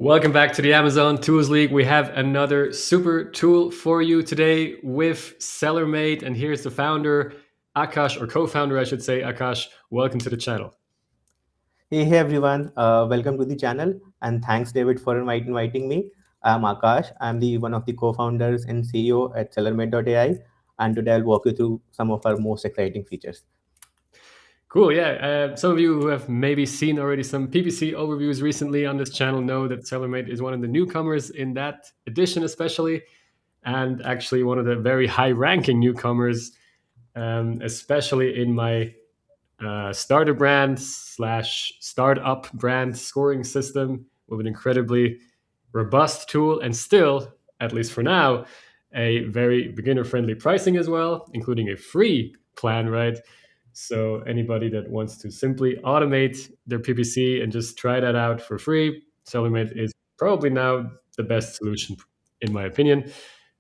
Welcome back to the Amazon Tools League. We have another super tool for you today with SellerMate. And here's the founder, Akash, or co-founder, I should say. Akash, welcome to the channel. Hey everyone, welcome to the channel and thanks David for inviting me. I'm Akash. I'm the one of the co-founders and CEO at SellerMate AI, and today I'll walk you through some of our most exciting features. Cool, yeah. Some of you who have maybe seen already some PPC overviews recently on this channel know that SellerMate is one of the newcomers in that edition especially, and actually one of the very high-ranking newcomers, especially in my starter brand / startup brand scoring system with an incredibly robust tool and still, at least for now, a very beginner friendly pricing as well, including a free plan, right? So anybody that wants to simply automate their PPC and just try that out for free, SellerMate is probably now the best solution in my opinion.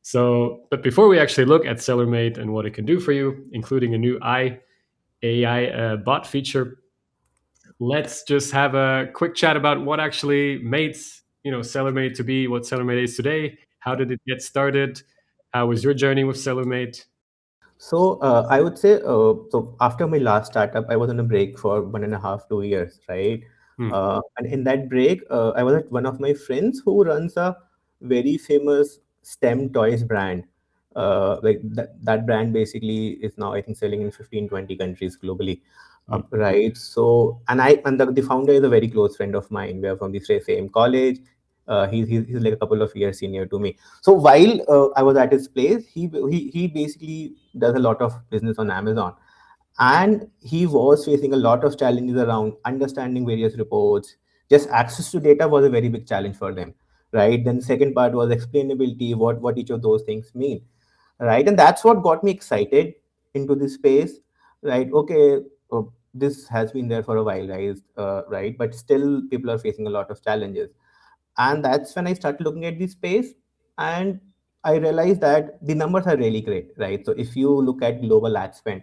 So, but before we actually look at SellerMate and what it can do for you, including a new AI bot feature, let's just have a quick chat about what actually made SellerMate to be what SellerMate is today. How did it get started? How was your journey with SellerMate? So I would say, so after my last startup, I was on a break for 1.5, 2 years, right? Hmm. And in that break, I was at one of my friends who runs a very famous STEM toys brand. Like that brand basically is now, I think, selling in 15, 20 countries globally. Hmm. Right. So, and the founder is a very close friend of mine. We are from the same college. He's like a couple of years senior to me. So while I was at his place, he basically does a lot of business on Amazon, and he was facing a lot of challenges around understanding various reports. Just access to data was a very big challenge for them, right? Then second part was explainability, what each of those things mean, right? And that's what got me excited into this space, right? Okay, this has been there for a while, guys, right? But still, people are facing a lot of challenges, and that's when I started looking at the space, and I realized that the numbers are really great, right? So if you look at global ad spend,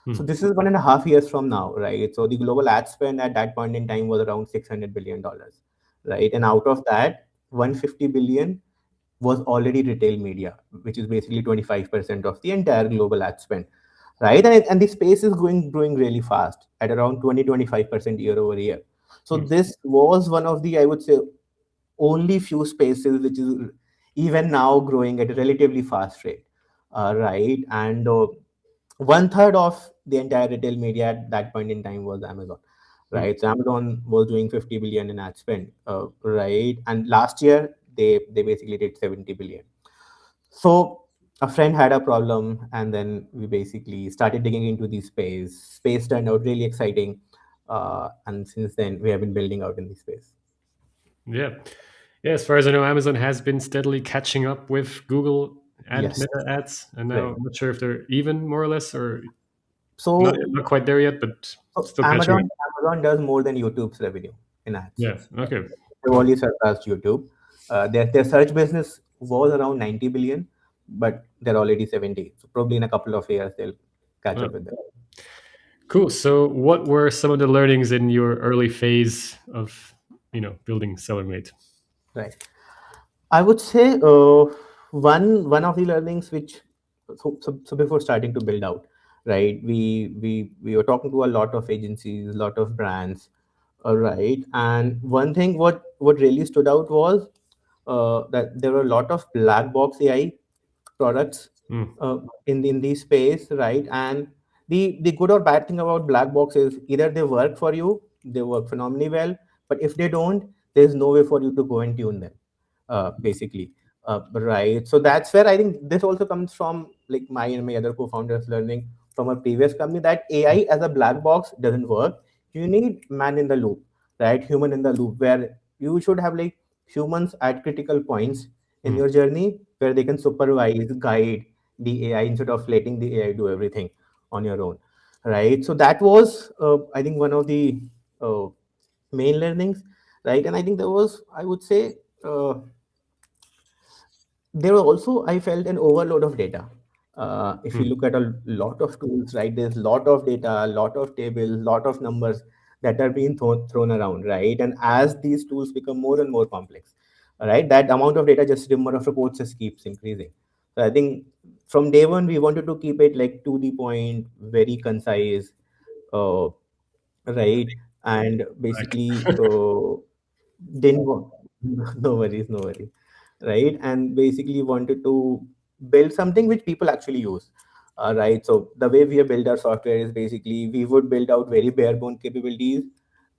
Hmm. so this is 1.5 years from now, right? So the global ad spend at that point in time was around $600 billion, right? And out of that, 150 billion was already retail media, which is basically 25% of the entire global ad spend, right? And the space is growing really fast at around 20-25% year over year. So Hmm. this was one of the, I would say, only few spaces which is even now growing at a relatively fast rate, right? And one third of the entire retail media at that point in time was Amazon, Hmm. right? So Amazon was doing 50 billion in ad spend, right? And last year they basically did 70 billion. So a friend had a problem, and then we basically started digging into the space. Space turned out really exciting, and since then we have been building out in the space. Yeah. Yeah, as far as I know, Amazon has been steadily catching up with Google and Yes, Meta ads. And now right. I'm not sure if they're even more or less or So not quite there yet, but So still catching up. Amazon does more than YouTube's revenue in ads. Yeah. Okay. They've Cool. only surpassed YouTube. Their search business was around 90 billion, but they're already 70. So probably in a couple of years they'll catch Oh, up with them. cool. So, what were some of the learnings in your early phase of, building SellerMate? Right. I would say one of the learnings which so before starting to build out, right? We were talking to a lot of agencies, a lot of brands, all right. And one thing what really stood out was that there were a lot of black box AI products Mm. in the space, right? And the good or bad thing about black box is either they work for you, they work phenomenally well, but if they don't, there's no way for you to go and tune them, basically. Right. So that's where I think this also comes from, like my and my other co-founders learning from a previous company, that AI as a black box doesn't work. You need man in the loop, right? Human in the loop, where you should have like humans at critical points in Mm. your journey where they can supervise, guide the AI instead of letting the AI do everything on your own, right? So that was, I think, one of the uh, main learnings, right? And I think there was, I would say, there was also, I felt, an overload of data. If you Mm. look at a lot of tools, right, there's a lot of data, a lot of tables, a lot of numbers that are being thrown around, right? And as these tools become more and more complex, right? That amount of data, just number of reports just keeps increasing. So I think from day one we wanted to keep it like to the point, very concise, uh, right? And basically didn't want no worries, no worries, right? And basically wanted to build something which people actually use, right? So the way we have built our software is basically we would build out very bare bone capabilities,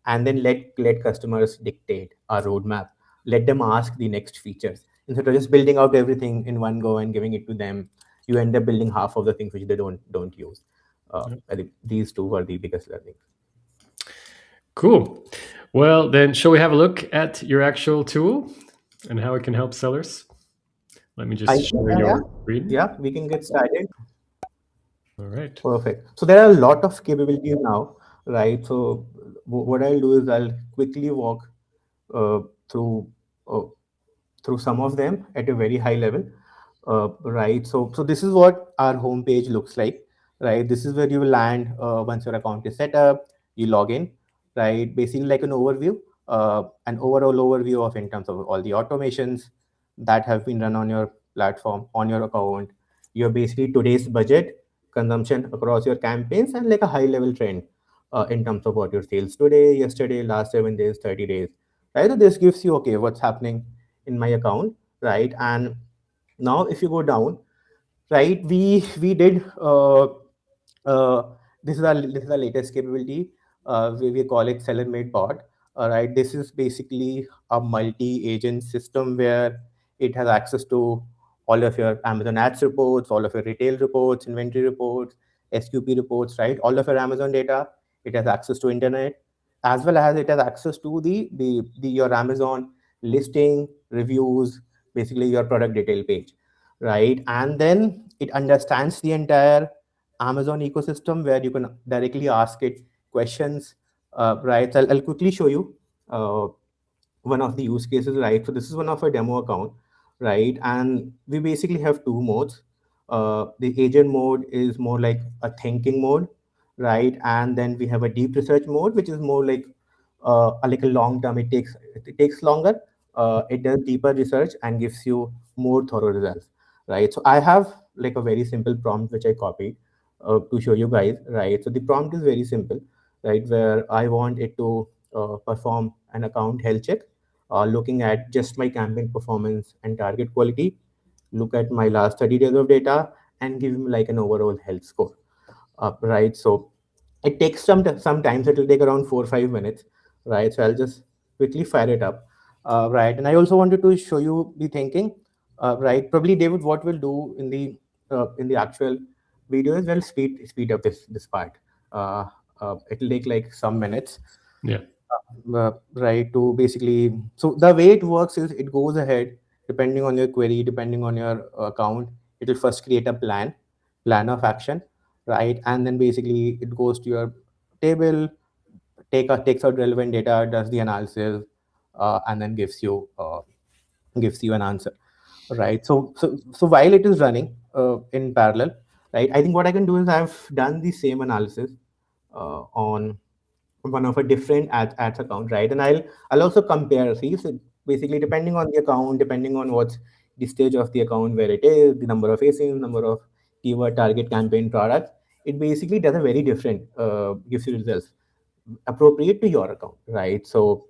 and then let customers dictate our roadmap, let them ask the next features instead of just building out everything in one go and giving it to them. You end up building half of the things which they don't use. I think these two were the biggest learnings. Cool. Well, then, shall we have a look at your actual tool and how it can help sellers? Let me I just think, share yeah, your screen. yeah, we can get started. All right. Perfect. So there are a lot of capabilities now, right? So what I'll do is I'll quickly walk uh, through uh, through some of them at a very high level, right? So this is what our homepage looks like, right? This is where you will land once your account is set up. You log in, right? Basically like an overall overview of in terms of all the automations that have been run on your platform, on your account. Your basically today's budget, consumption across your campaigns, and like a high level trend in terms of what your sales today, yesterday, last 7 days, 30 days, right? So this gives you, okay, what's happening in my account, right? And now if you go down, right, we did this is our latest capability. We call it SellerMate bot. All right, this is basically a multi-agent system where it has access to all of your Amazon ads reports, all of your retail reports, inventory reports, SQP reports, right? All of your Amazon data. It has access to internet, as well as it has access to the your Amazon listing, reviews, basically your product detail page, right? And then it understands the entire Amazon ecosystem where you can directly ask it questions, right? So I'll quickly show you uh, one of the use cases, right? So this is one of our demo account, right? And we basically have two modes. The agent mode is more like a thinking mode, right? And then we have a deep research mode, which is more like a long term. It takes longer. It does deeper research and gives you more thorough results, right? So I have like a very simple prompt which I copied to show you guys, right? So the prompt is very simple, right? Where I want it to perform an account health check, looking at just my campaign performance and target quality, look at my last 30 days of data, and give me like an overall health score, right? So it takes sometimes it will take around 4 or 5 minutes, right? So I'll just quickly fire it up, right? And I also wanted to show you the thinking, right? Probably David, what we'll do in the actual video is we'll speed up this part. Uh, it'll take like some minutes, Yeah. right? To basically, so the way it works is it goes ahead depending on your query, depending on your account. It will first create a plan of action, right? And then basically it goes to your table, takes out relevant data, does the analysis, and then gives you an answer, right? So while it is running in parallel, right, I think what I can do is I've done the same analysis on one of a different ads account, right? And I'll also compare. See, so basically depending on the account, depending on what's the stage of the account, where it is, the number of ASINs, number of keyword target campaign products, it basically does a very different gives you results appropriate to your account, right? So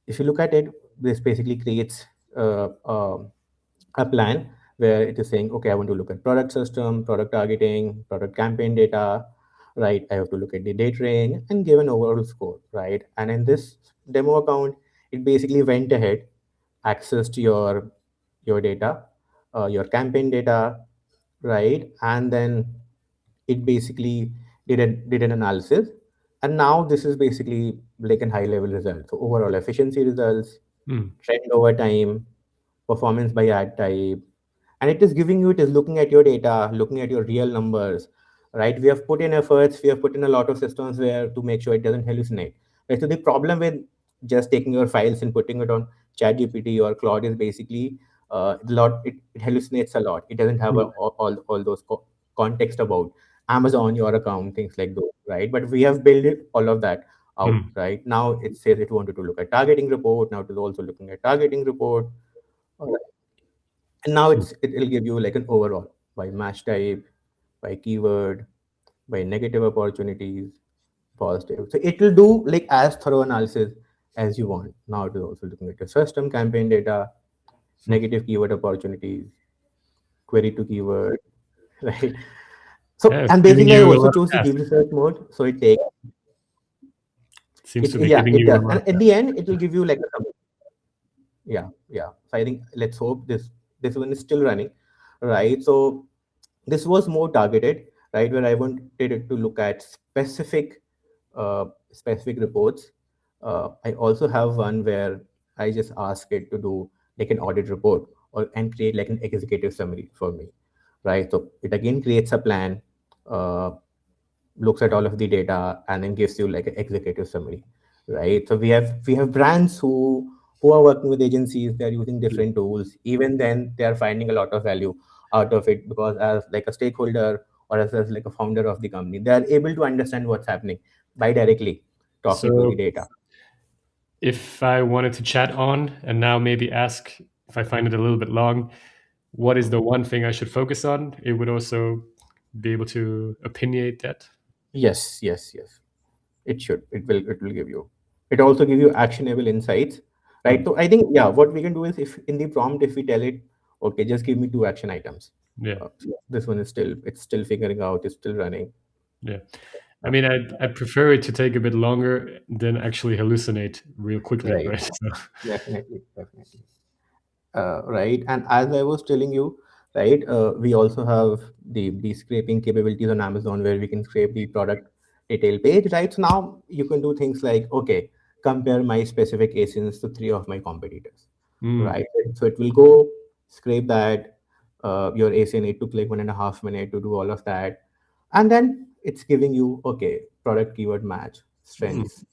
if you look at it, this basically creates a plan where it is saying, okay, I want to look at product system, product targeting, product campaign data, right? I have to look at the date range and give an overall score, right? And in this demo account, it basically went ahead, accessed your data, your campaign data, right? And then it basically did an analysis, and now this is basically like a high level result. So overall efficiency results, Mm. trend over time, performance by ad type, and it is giving you, it is looking at your data, looking at your real numbers, right? We have put in efforts, we have put in a lot of systems where to make sure it doesn't hallucinate, right? So the problem with just taking your files and putting it on ChatGPT or Claude is basically it hallucinates a lot. It doesn't have Mm. all those context about Amazon, your account, things like those, right? But we have built it all of that out, Mm. right? Now it says it wanted to look at targeting report. Now it is also looking at targeting report. All right. And now it'll give you like an overall by match type, by keyword, by negative opportunities, positive. So it will do like as thorough analysis as you want. Now it is also looking at your system campaign data, negative keyword opportunities, query to keyword, right? Yeah, So it's and giving basically I you a also lot of chose the deep tasks. research mode. So it takes Seems it to be yeah, giving it you a does. lot And of at the tasks. end it will give you like a summary. Yeah, yeah. So I think let's hope this one is still running, right? So this was more targeted, right, where I wanted it to look at specific reports. I also have one where I just ask it to do like an audit report or and create like an executive summary for me, right? So it again creates a plan, uh, looks at all of the data, and then gives you like an executive summary, right? So we have brands who are working with agencies. They're using different tools. Even then, they are finding a lot of value out of it because as like a stakeholder or as like a founder of the company, they are able to understand what's happening by directly talking to the So data. if I wanted to chat on and now maybe ask if I find it a little bit long, what is the one thing I should focus on? It would also be able to opinionate that. Yes, yes, yes. It should. It will give you. It also give you actionable insights, right? Mm. So I think yeah, what we can do is if in the prompt if we tell it, okay, just give me two action items. Yeah, This one is still figuring out. It's still running. yeah. I Uh, mean, I prefer it to take a bit longer than actually hallucinate real quickly, right. right? So, Definitely. Definitely. Right. And as I was telling you, right, we also have the scraping capabilities on Amazon where we can scrape the product detail page, right? So now you can do things like, okay, compare my specific ASINs to three of my competitors, mm, right? So it will go scrape that. Your ASIN, it took like 1.5 minutes to do all of that. And then it's giving you, okay, product keyword match, mm, strengths,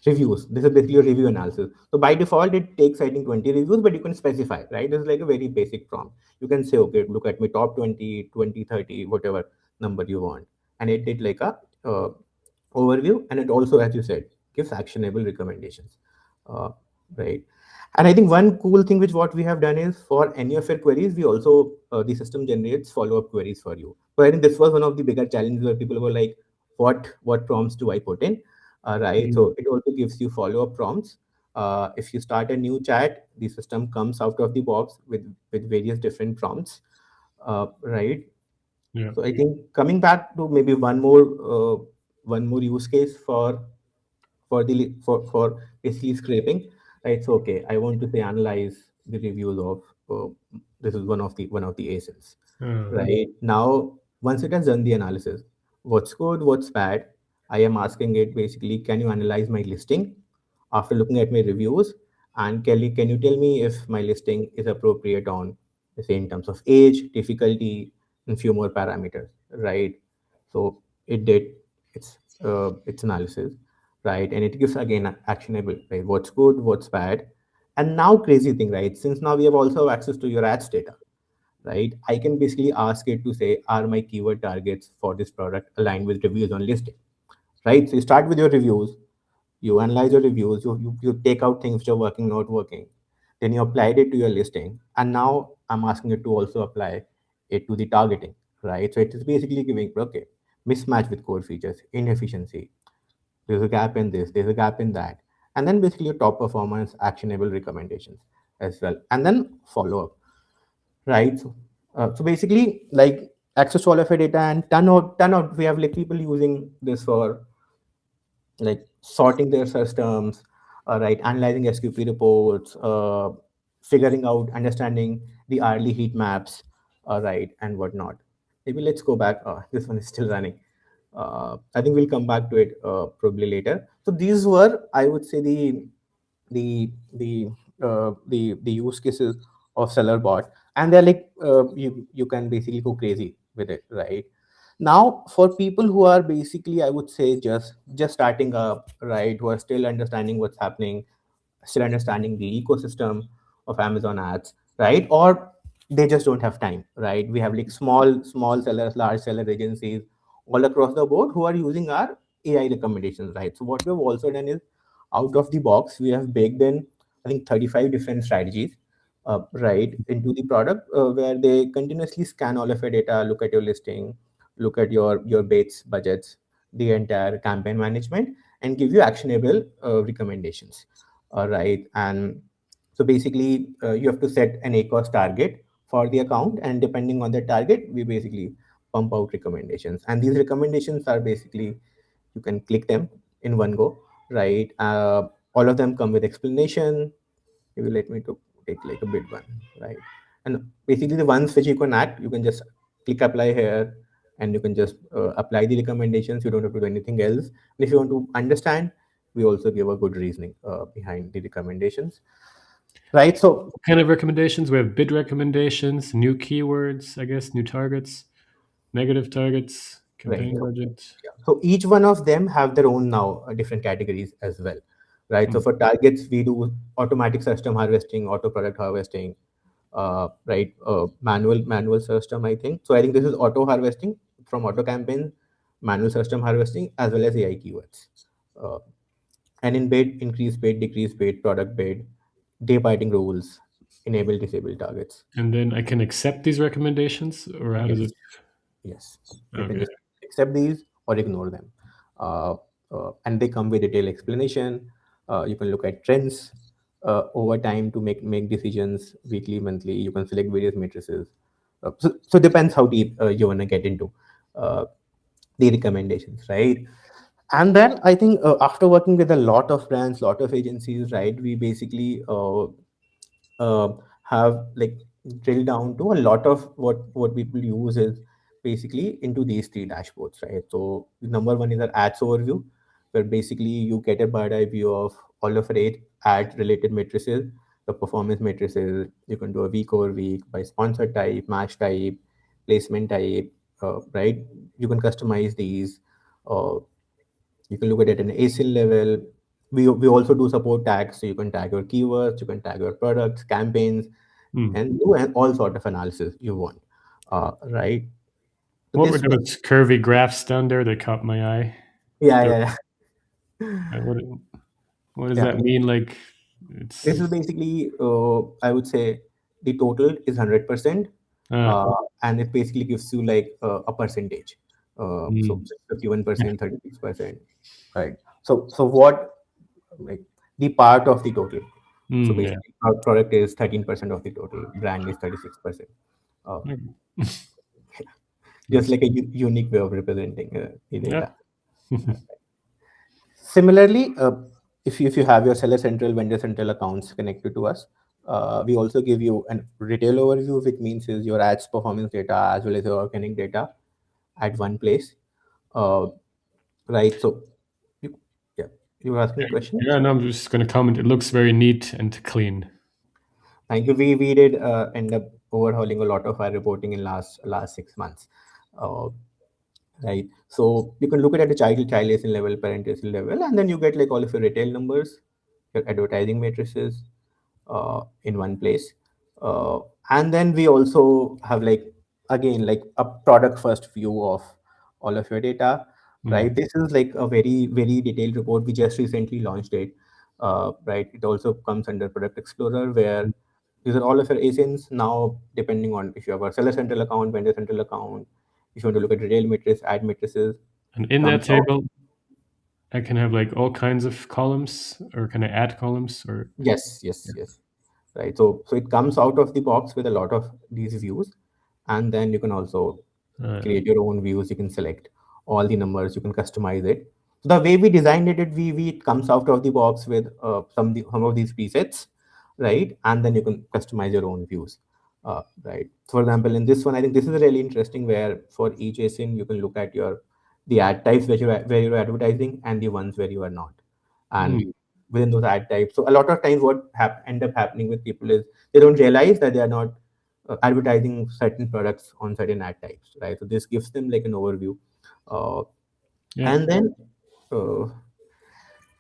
reviews. This is basically a review analysis. So by default, it takes I think 20 reviews, but you can specify, right? This is like a very basic prompt. You can say, okay, look at my top 20, 20, 30, whatever number you want. And it did like a overview. And it also, as you said, gives actionable recommendations. Uh, right. And I think one cool thing which what we have done is for any of your queries, we also the system generates follow-up queries for you. So I think this was one of the bigger challenges where people were like, what prompts do I put in? Right. mm, So it also gives you follow-up prompts. If you start a new chat, the system comes out of the box with various different prompts. Right. yeah. So I think coming back to maybe one more use case for basically scraping, right? So okay, I want to say analyze the reviews of this is one of the ASINs, Uh, right? Now once it has done the analysis, what's good, what's bad, I am asking it basically, can you analyze my listing after looking at my reviews, and can you tell me if my listing is appropriate on, say, in terms of age, difficulty, and few more parameters, right? So it did its analysis, right? And it gives again actionable, right? What's good, what's bad. And now crazy thing, right? Since now we have also access to your ads data, right? I can basically ask it to say, are my keyword targets for this product aligned with reviews on listing, right? So you start with your reviews, you analyze your reviews, you take out things which are working, not working, then you applied it to your listing, and now I'm asking it to also apply it to the targeting, right? So it is basically giving, okay, mismatch with core features, inefficiency, there's a gap in this, there's a gap in that, and then basically your top performance actionable recommendations as well, and then follow up, right? So basically like access to all of your data, and ton out we have like people using this for like sorting their systems, right, analyzing SQP reports, figuring out, understanding the hourly heat maps, right, and whatnot. Maybe let's go back. This one is still running. I think we'll come back to it probably later. So these were, I would say, the use cases of seller bot, and they're like you can basically go crazy with it, right? Now for people who are basically, I would say, just starting up, right, who are still understanding what's happening, still understanding the ecosystem of Amazon ads, right? Or they just don't have time, right? We have like small sellers, large seller agencies all across the board who are using our AI recommendations, right? So what we've also done is, out of the box, we have baked in, I think, 35 different strategies, right, into the product, where they continuously scan all of your data, look at your listing, look at your baits, budgets, the entire campaign management, and give you actionable recommendations. All right, and so basically, you have to set an ACOS target for the account, and depending on the target, we basically pump out recommendations. And these recommendations are basically, you can click them in one go, right? All of them come with explanation. You will let me to take like a big one, right? And basically, the ones which you can act, you can just click apply here, and you can just apply the recommendations. You don't have to do anything else. And if you want to understand, we also give a good reasoning behind the recommendations, right? So What kind of recommendations? We have bid recommendations, new keywords, I guess, new targets, negative targets, right. campaign So, budget. yeah. So each one of them have their own now different categories as well, right? So Mm. for targets, we do automatic system harvesting, auto product harvesting, right? Manual system, I think. So I think this is auto harvesting from auto campaign, manual system harvesting, as well as AI keywords. Uh, and in bid, increase bid, decrease bid, product bid, dayparting rules, enable, disable targets. And then I can accept these recommendations, or how does Yes. it? Yes, you can Okay. just accept these or ignore them. Uh, and they come with detailed explanation. You can look at trends over time to make decisions weekly, monthly. You can select various matrices. So depends how deep you want to get into uh, the recommendations, right? And then I think after working with a lot of brands, lot of agencies, right, we basically uh, have like drilled down to a lot of what people use is basically into these three dashboards, right? So number one is our ads overview, where basically you get a bird eye view of all of our eight ad related matrices, the performance matrices. You can do a week over week by sponsor type, match type, placement type, right? You can customize these. You can look at it at an ASIN level. We also do support tags, so you can tag your keywords, you can tag your products, campaigns, Mm. and do all sort of analysis you want, right? So What were this, those curvy graphs down there that caught my eye? yeah, They're- yeah, what does yeah. that mean? Like, This it's is basically, I would say, the total is 100%, uh, and it basically gives you like a percentage. So mm, 51%, 36%, right? So what, like, the part of the total. So yeah. basically, our product is 13% of the total, brand is 36%. Uh, Okay. just That's like a unique way of representing the yeah. data. Similarly, if you have your Seller Central, Vendor Central accounts connected to us, we also give you a retail overview, which means is your ads performance data as well as your organic data at one place, uh, right? So, you, yeah, you were asking a question. Yeah, no, I'm just gonna comment. It looks very neat and clean. Thank you. We did end up overhauling a lot of our reporting in last 6 months. Uh, right? So you can look at the child liaison level, parent liaison level, and then you get like all of your retail numbers, your advertising matrices in one place. And then we also have like, again, like a product first view of all of your data, Mm. right? This is like a very detailed report. We just recently launched it, right? It also comes under Product Explorer, where these are all of your ASINs now, depending on if you have a Seller Central account, Vendor Central account, if you want to look at retail matrix, ad matrices, And it in that comes out. table, I can have like all kinds of columns, or can I add columns? Or Yes, yes, yes. Right. So it comes out of the box with a lot of these views, and then you can also uh, create your own views. You can select all the numbers. You can customize it. So the way we designed it, we it comes out of the box with some of these presets, right? And then you can customize your own views, right? So for example, in this one, I think this is really interesting, where for each ASIN you can look at your the ad types where you're advertising and the ones where you are not, and mm, within those ad types. So a lot of times, what end up happening with people is they don't realize that they are not advertising certain products on certain ad types, right? So this gives them like an overview, uh, yeah. and then uh,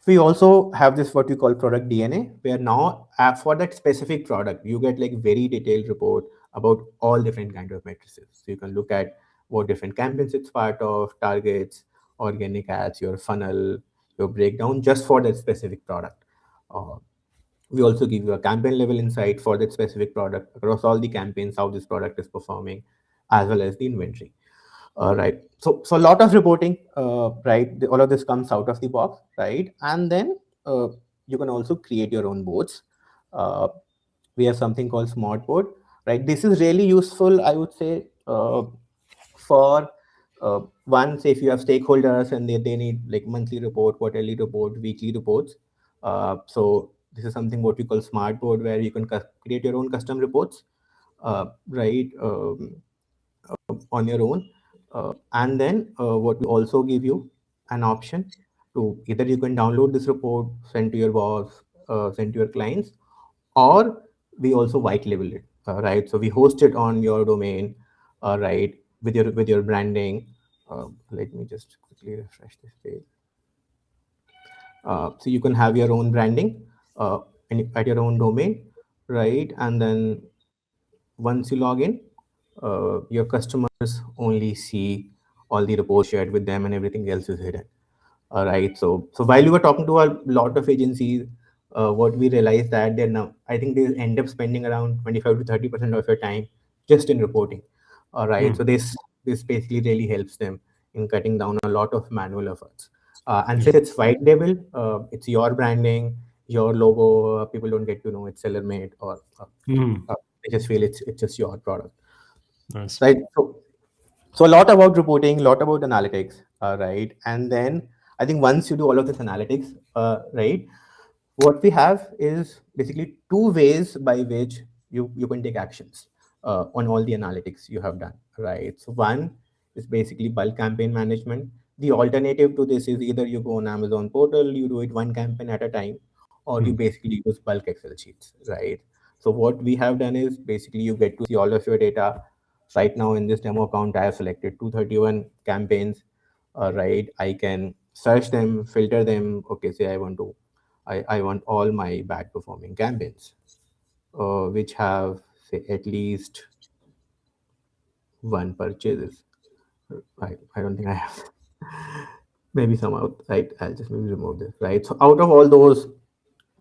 we also have this what we call product DNA, where now for that specific product, you get like very detailed report about all different kind of matrices. So you can look at what different campaigns it's part of, targets, organic ads, your funnel, your breakdown just for that specific product. Uh, we also give you a campaign level insight for that specific product across all the campaigns, how this product is performing, as well as the inventory. Right. So a lot of reporting, right? All of this comes out of the box, right? And then you can also create your own boards. Uh, we have something called smart board, right? This is really useful, I would say, for once if you have stakeholders and they need like monthly report, quarterly report, weekly reports. So this is something what we call smart board, where you can create your own custom reports, right? On your own. And then what we also give you an option to either you can download this report, send to your boss, send to your clients, or we also white label it, right? So we host it on your domain, right, with your branding. Let me just quickly refresh this page. So you can have your own branding at your own domain, right? And then once you log in, your customers only see all the reports shared with them, and everything else is hidden. All right. So while we were talking to a lot of agencies, what we realized that they now, I think they end up spending around 25 to 30% of your time just in reporting. All right. So Mm. this basically really helps them in cutting down a lot of manual efforts. And Yeah. since it's white label, it's your branding, your logo. People don't get to know it's seller made, or Mm. they just feel it's just your product, Nice. right? So a lot about reporting, a lot about analytics, right? And then I think once you do all of this analytics, right, what we have is basically two ways by which you can take actions on all the analytics you have done, right? So one is basically bulk campaign management. The alternative to this is either you go on Amazon portal, you do it one campaign at a time, or you Mm. basically use bulk Excel sheets, right? So what we have done is basically you get to see all of your data. Right now in this demo account, I have selected 231 campaigns, right? I can search them, filter them. Okay, say I want all my bad performing campaigns, which have say at least one purchases. I don't think I have. Maybe some out, right? I'll just maybe remove this, right? So out of all those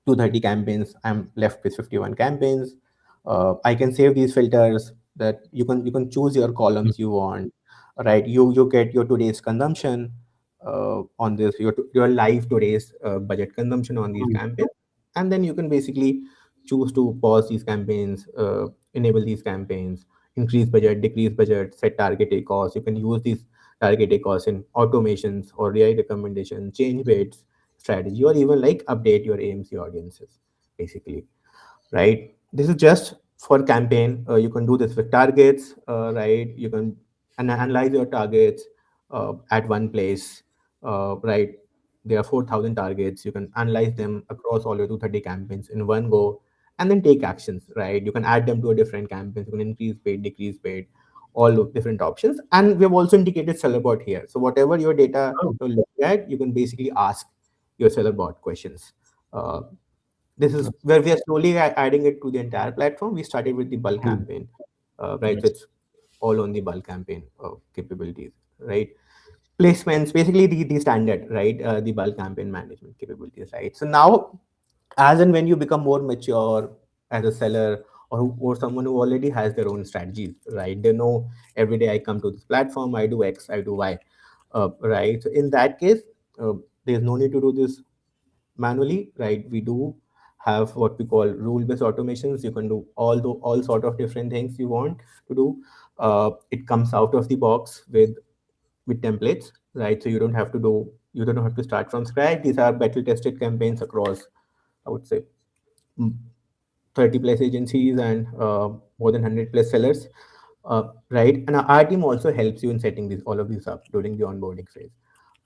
230 campaigns, I'm left with 51 campaigns. I can save these filters that you can choose your Mm. columns you want, right? You get your today's consumption on this, your live today's budget consumption on these Mm. campaigns, and then you can basically choose to pause these campaigns, enable these campaigns, increase budget, decrease budget, set targeted costs. You can use these targeted costs in automations or AI recommendations, change bids strategy, or even like update your AMC audiences, basically, right? This is just for campaign. You can do this with targets, right? You can analyze your targets at one place, right? There are 4,000 targets. You can analyze them across all your 230 campaigns in one go, and then take actions, right? You can add them to a different campaigns. You can increase paid, decrease paid, all of different options. And we have also indicated seller bot here. So whatever your data Oh. you're looking at, you can basically ask your seller bot questions. Uh, this is Nice. where we are slowly adding it to the entire platform. We started with the bulk Mm. campaign, right? So Nice. it's all on the bulk campaign capabilities, right? Placements, basically the standard, right? The bulk campaign management capabilities, right? So now, as and when you become more mature as a seller, or someone who already has their own strategies, right? They know every day I come to this platform, I do X, I do Y, right? So in that case, there's no need to do this manually, right? We do have what we call rule-based automations. You can do all sort of different things you want to do. It comes out of the box with templates, right? So you don't have to start from scratch. These are battle tested campaigns across, I would say, mm, 30 plus agencies and more than 100 plus sellers, right? And our team also helps you in setting all of these up during the onboarding phase.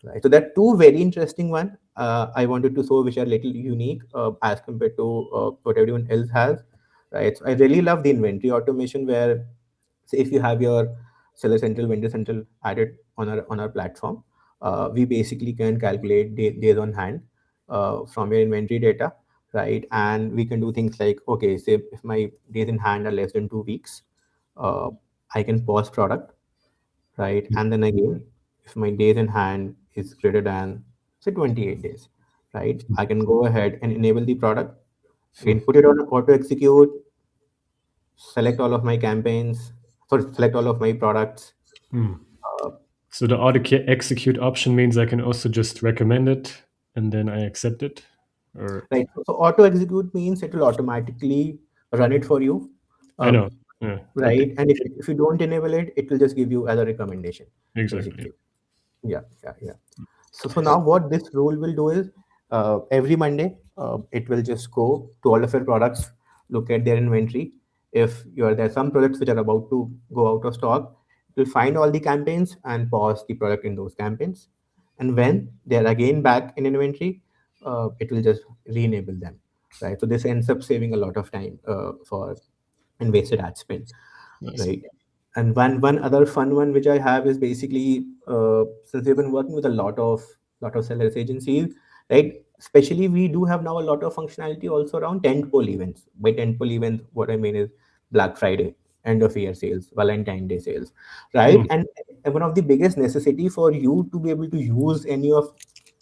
Right. So there are two very interesting one I wanted to show, which are little unique as compared to what everyone else has. Right. So I really love the inventory automation, where say if you have your seller central, vendor central added on our platform, we basically can calculate days on hand from your inventory data, right? And we can do things like, okay, say if my days in hand are less than 2 weeks, uh, I can pause product, right? Mm. And then again, if my days in hand is greater than say 28 days, right? I can go ahead and enable the product, again put it on auto execute, select all of my campaigns, sorry, select all of my products. Hmm. uh, So the auto execute option means I can also just recommend it and then I accept it, or right, so auto execute means it will automatically run it for you, I uh, know. Yeah. Okay. right? And if you don't enable it, it will just give you as a recommendation, Exactly. basically. Yeah, yeah, yeah. So now what this rule will do is, every Monday, it will just go to all of your products, look at their inventory. If there are some products which are about to go out of stock, it will find all the campaigns and pause the product in those campaigns. And when they are again back in inventory, it will just re-enable them, right? So this ends up saving a lot of time for and wasted ad spend, Nice. right? And one other fun one which I have is basically, since we've been working with a lot of sellers agencies, right? Especially we do have now a lot of functionality also around tentpole events. By tentpole events, what I mean is Black Friday, end of year sales, Valentine Day sales, Hmm. right? And one of the biggest necessity for you to be able to use any of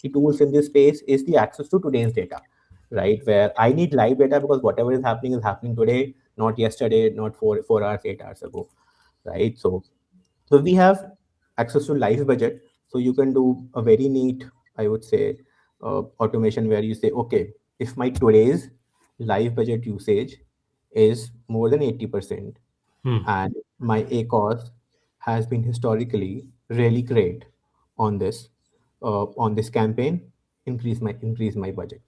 the tools in this space is the access to today's data, right? Where I need live data because whatever is happening today, not yesterday, not 4 hours, 8 hours ago, right? So we have access to live budget, so you can do a very neat, I would say, automation where you say, okay, if my today's live budget usage is more than 80% Hmm. and my ACOS has been historically really great on this campaign, increase my budget.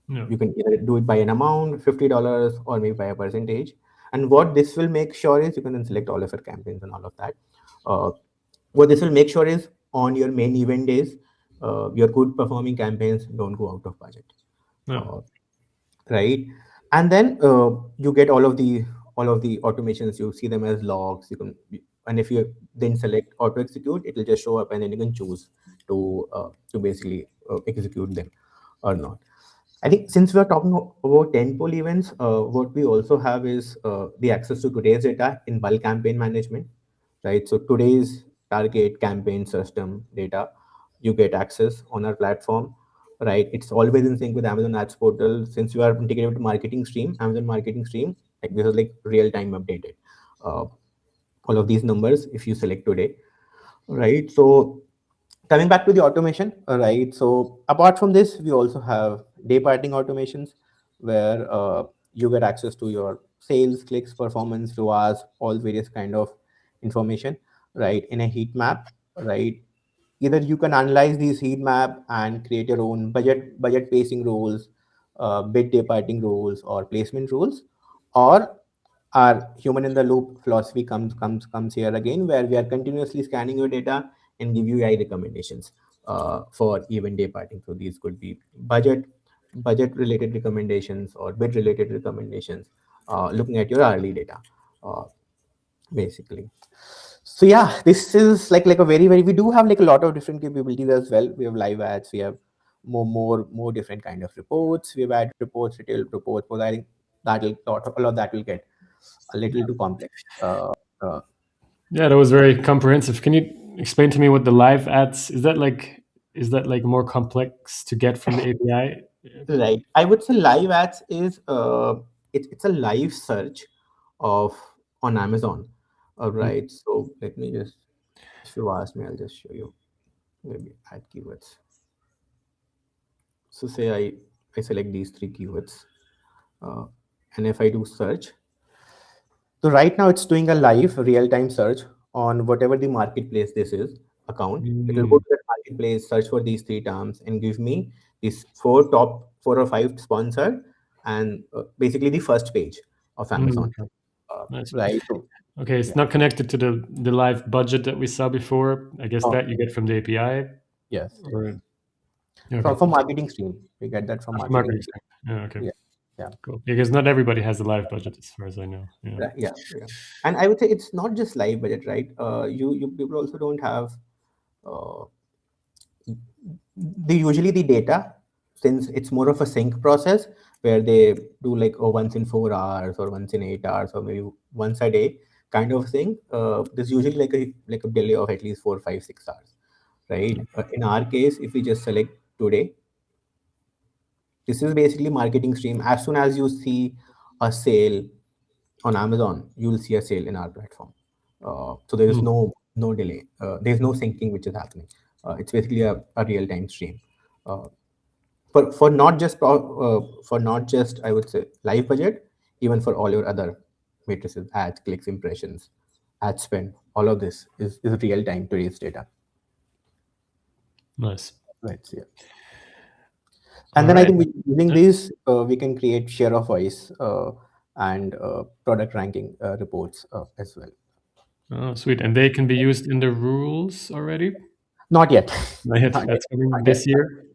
Yeah. You can either do it by an amount, $50, or maybe by a percentage. And what this will make sure is you can then select all of your campaigns and all of that. Uh, what this will make sure is on your main event days, your good performing campaigns don't go out of budget. Yeah. Uh, right, and then you get all of the automations. You see them as logs. And if you then select auto execute, it will just show up, and then you can choose to basically execute them or not. I think since we are talking about tentpole events, what we also have is the access to today's data in bulk campaign management, right? So today's target campaign system data, you get access on our platform, right? It's always in sync with Amazon Ads Portal. Since you are integrated with Marketing Stream, Amazon Marketing Stream, like this is like real time updated. Uh, all of these numbers, if you select today, right? So coming back to the automation, right? So apart from this, we also have Dayparting automations where you get access to your sales, clicks, performance, ROAS, all various kind of information, right? In a heat map, right? Either you can analyze these heat map and create your own budget pacing rules, bid Dayparting rules, or placement rules, or our human in the loop philosophy comes here again, where we are continuously scanning your data and give you AI recommendations for even day parting. So these could be budget related recommendations or bid related recommendations, looking at your hourly data, uh, basically. So yeah, this is like a very, we do have like a lot of different capabilities as well. We have live ads, we have more different kind of reports. We have ad reports, retail reports, but I think a lot of that will get a little too complex. Uh, Yeah, that was very comprehensive. Can you explain to me what the live ads is that like more complex to get from the API? Yeah. right. I would say live ads is it's a live search of on Amazon. All Hmm. right. So let me just, if you ask me, I'll just show you. Maybe add keywords. So say I select these three keywords, uh, and if I do search, so right now it's doing a live real-time search on whatever the marketplace this is account. It will go Mm. to that marketplace, search for these three terms, and give me these four or five sponsored, and basically the first page of Mm, Amazon. okay. Nice. Right. So Okay, it's yeah. not connected to the live budget that we saw before. I guess Oh, that you get from the API. yes. Or okay, From marketing stream, we get that from after marketing marketing stream. stack. Yeah, okay, Yeah. Yeah. cool. Because not everybody has a live budget, as far as I know. Yeah. Right. Yeah. Yeah. And I would say it's not just live budget, right? You people also don't have uh, usually the data, since it's more of a sync process where they do like, oh, once in 4 hours or once in 8 hours or maybe once a day kind of thing. There's usually like a delay of at least 4 5 6 hours, right? In our case, if we just select today, this is basically marketing stream. As soon as you see a sale on Amazon, you will see a sale in our platform. So there is Hmm. no delay. There's no syncing which is happening. It's basically a real time stream. Uh, for not just, I would say, live budget, even for all your other matrices, ads, clicks, impressions, ad spend, all of this is real time today's data. Nice. Right. So, yeah. All And then I right. think using Yeah. these, we can create share of voice and product ranking reports as well. Oh, sweet. And they can be used in the rules already? Not yet. Not yet. Not yet. That's coming Not yet. this year?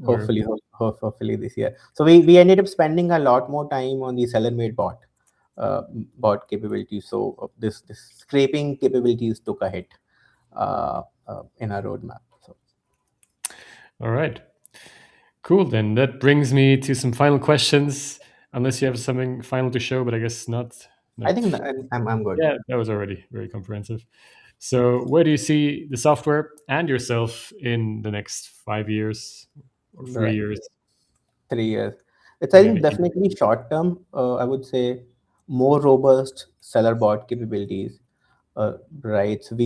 Or Hopefully, hopefully this year. So we ended up spending a lot more time on the seller made uh, bot capabilities. So this scraping capabilities took a hit in our roadmap. So all right. Cool. Then that brings me to some final questions. Unless you have something final to show, but I guess not. I Not. think that I'm good. Yeah, that was already very comprehensive. So, where do you see the software and yourself in the next 5 years or three Right. years, 3 years. It's, or I think, maybe? definitely short term. I would say more robust seller bot capabilities. Right. So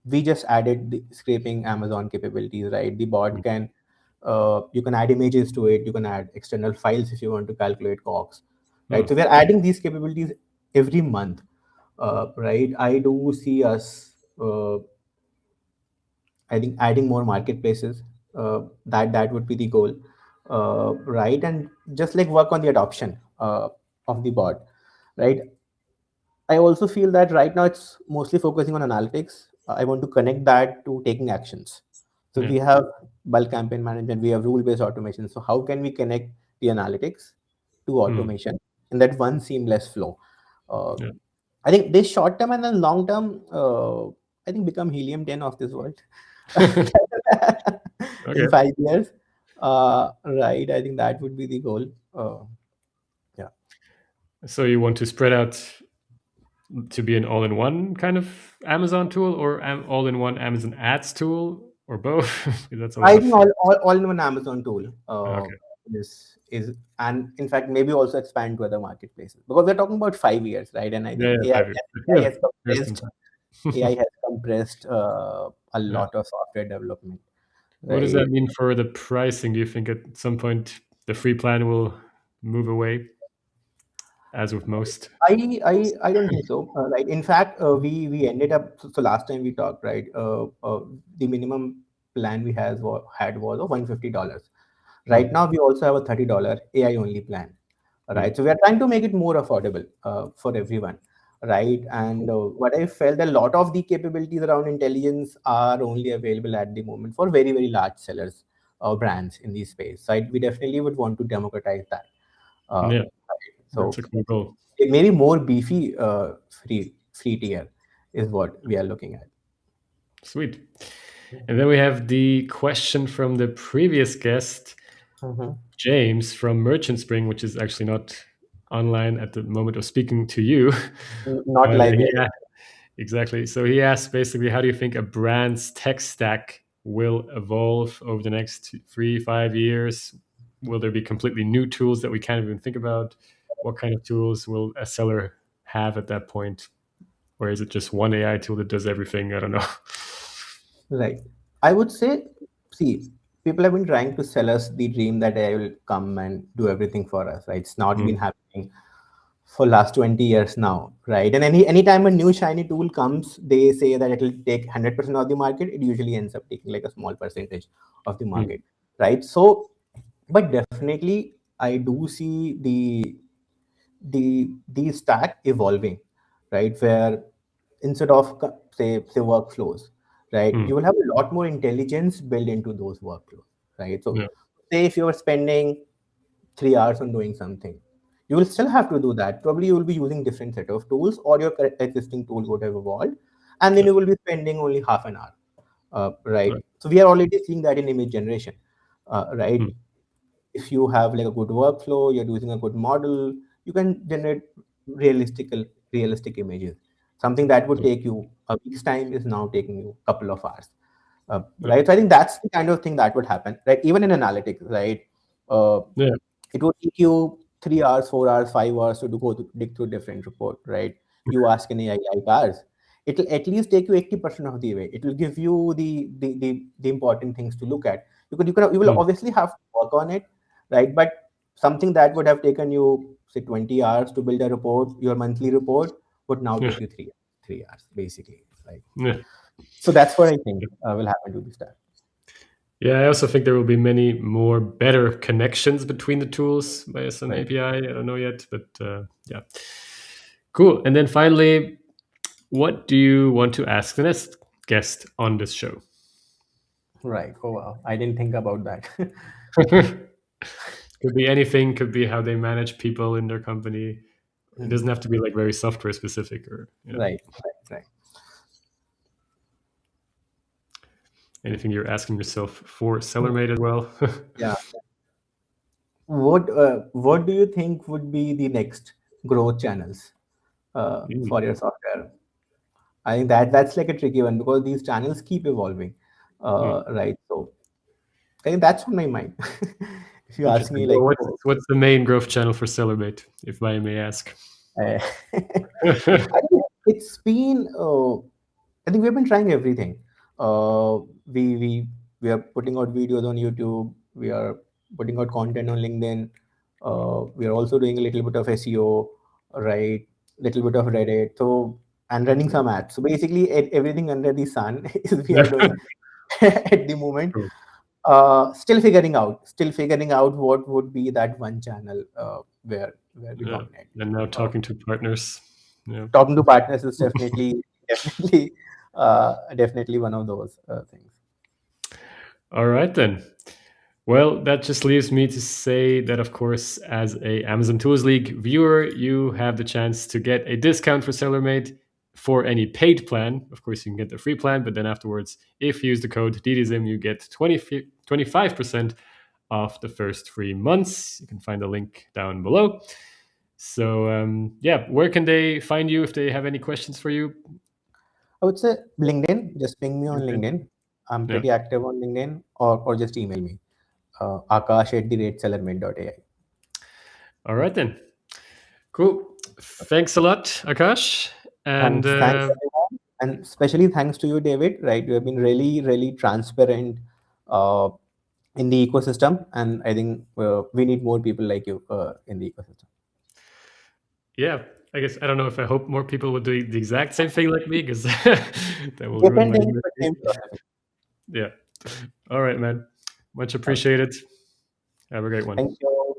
we just added the scraping Amazon capabilities. Right. The bot Mm. can you can add images to it. You can add external files if you want to calculate costs. Right. Oh, So we're adding these capabilities every month. Right. I do see us. I think adding more marketplaces, that would be the goal, right? And just like work on the adoption of the bot, right? I also feel that right now it's mostly focusing on analytics. I want to connect that to taking actions. So yeah, we have bulk campaign management, we have rule-based automation. So how can we connect the analytics to mm, automation in that one seamless flow? Uh, yeah. I think this short term and then long term, I think become helium 10 of this world in Okay. 5 years. Right. I think that would be the goal. Yeah. So you want to spread out to be an all-in-one kind of Amazon tool, or all-in-one Amazon Ads tool, or both? Because that's a lot I think of. all in one Amazon tool Okay. is, and in fact, maybe also expand to other marketplaces because we're talking about 5 years, right? And I Yeah, think yeah, 5 years. AI Yeah, has there's some compressed, AI time. has compressed a Yeah. lot of software development, What does that right? mean for the pricing? Do you think at some point the free plan will move away, as with most? I don't think so. Right. In fact, we ended up. So last time we talked, right? The minimum plan we had was of $150. Right Hmm. now, we also have a $30 AI only plan. Right. Hmm. So we are trying to make it more affordable for everyone. Right. And what I felt, a lot of the capabilities around intelligence are only available at the moment for very large sellers or brands in this space. So we definitely would want to democratize that. Yeah, Right. that's So a cool goal. maybe more beefy free tier is what we are looking at. Sweet. And then we have the question from the previous guest, Mhm. James from Merchant Spring, which is actually not online at the moment of speaking to you. Not live yet. Yeah, exactly. So he asked basically, how do you think a brand's tech stack will evolve over the next 3, 5 years? Will there be completely new tools that we can't even think about? What kind of tools will a seller have at that point? Or is it just one AI tool that does everything? I don't know. Right. I would say, see, people have been trying to sell us the dream that AI will come and do everything for us. Right. It's not been Mm, happening for last 20 years now, right? And anytime a new shiny tool comes, they say that it will take 100% of the market. It usually ends up taking like a small percentage of the mm, market, right? So, but definitely, I do see the stack evolving, right? Where instead of say workflows, right, mm, you will have a lot more intelligence built into those workflows, right? So yeah, say if you are spending 3 hours on doing something, you will still have to do that. Probably you will be using different set of tools, or your existing tool would have evolved, and then yeah, you will be spending only half an hour, right? right, So we are already seeing that in image generation, right? mm, If you have like a good workflow, you're using a good model, you can generate realistic images. Something that would yeah, take you a week's time is now taking you a couple of hours. Yeah. right? So I think that's the kind of thing that would happen, right? Even in analytics, right? Uh, Yeah. it would take you 3 hours, 4 hours, 5 hours to dig through different report, right? You ask an AI like ours, it'll at least take you 80% of the way. It will give you the important things to look at. You will Mm. obviously have to work on it, right? But something that would have taken you say 20 hours to build a report, your monthly report, would now Yeah. take you 3 hours basically. Like Yeah. so that's what I think will happen to this stuff. Yeah, I also think there will be many more better connections between the tools by some Right. API. I don't know yet, but yeah. Cool. And then finally, what do you want to ask the next guest on this show? Right. Oh wow. I didn't think about that. Could be anything, could be how they manage people in their company. It Hmm. doesn't have to be like very software specific or yeah, Right. Right. Right. anything you're asking yourself for Hmm. SellerMate as well. Yeah. What do you think would be the next growth channels Mm, for your software? I think that's like a tricky one because these channels keep evolving, mm. right? So I think that's on my mind. If you ask Interesting. me, Well, like, what's the main growth channel for SellerMate, if I may ask? I think it's been. I think we've been trying everything. Uh, we we we are putting out videos on YouTube. We are putting out content on LinkedIn. We are also doing a little bit of SEO, right? Little bit of Reddit. So and running some ads. So basically, everything under the sun is we are doing at the moment. Cool. Still figuring out what would be that one channel where we Yeah. dominate. And now Uh, talking to partners. Yeah. Talking to partners is definitely definitely one of those things. All right then. Well, that just leaves me to say that, of course, as a Amazon Tools League viewer, you have the chance to get a discount for SellerMate for any paid plan. Of course, you can get the free plan, but then afterwards, if you use the code DDZIM, you get 25% off the first 3 months. You can find the link down below. So, yeah, where can they find you if they have any questions for you? I would say LinkedIn. Just ping me on LinkedIn. LinkedIn. I'm Yeah. pretty active on LinkedIn, or just email me, akash@sellermate.ai. All right then. Cool. Thanks a lot, Akash. And Thanks everyone, and especially thanks to you, David. Right, you have been really transparent uh, in the ecosystem, and I think we need more people like you in the ecosystem. yeah, I guess I don't know if I hope more people would do the exact same thing like me because that will ruin Different my things, but industry. same philosophy. Yeah. All right, man. Much Okay. appreciated. Have a great one. Thank you.